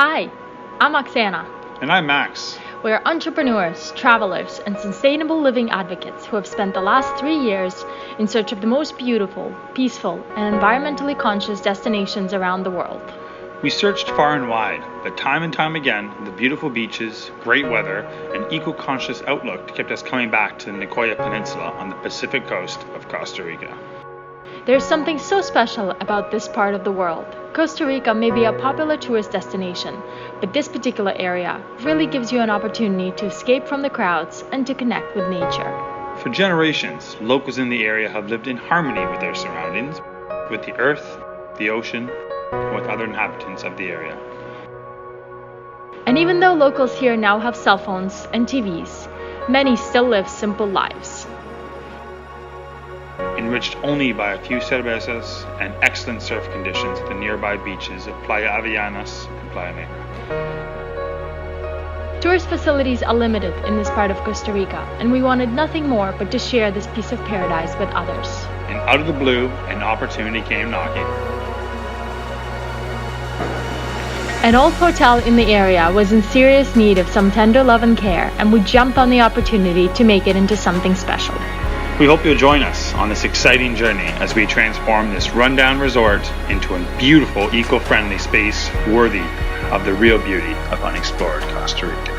Hi, I'm Oksana. And I'm Max. We're entrepreneurs, travelers, and sustainable living advocates who have spent the last 3 years in search of the most beautiful, peaceful, and environmentally conscious destinations around the world. We searched far and wide, but time and time again, the beautiful beaches, great weather, and eco-conscious outlook kept us coming back to the Nicoya Peninsula on the Pacific coast of Costa Rica. There's something so special about this part of the world. Costa Rica may be a popular tourist destination, but this particular area really gives you an opportunity to escape from the crowds and to connect with nature. For generations, locals in the area have lived in harmony with their surroundings, with the earth, the ocean, and with other inhabitants of the area. And even though locals here now have cell phones and TVs, many still live simple lives. Enriched only by a few cervezas and excellent surf conditions at the nearby beaches of Playa Avellanas and Playa Negra. Tourist facilities are limited in this part of Costa Rica, and we wanted nothing more but to share this piece of paradise with others. And out of the blue, an opportunity came knocking. An old hotel in the area was in serious need of some tender love and care, and we jumped on the opportunity to make it into something special. We hope you'll join us on this exciting journey as we transform this rundown resort into a beautiful, eco-friendly space worthy of the real beauty of unexplored Costa Rica.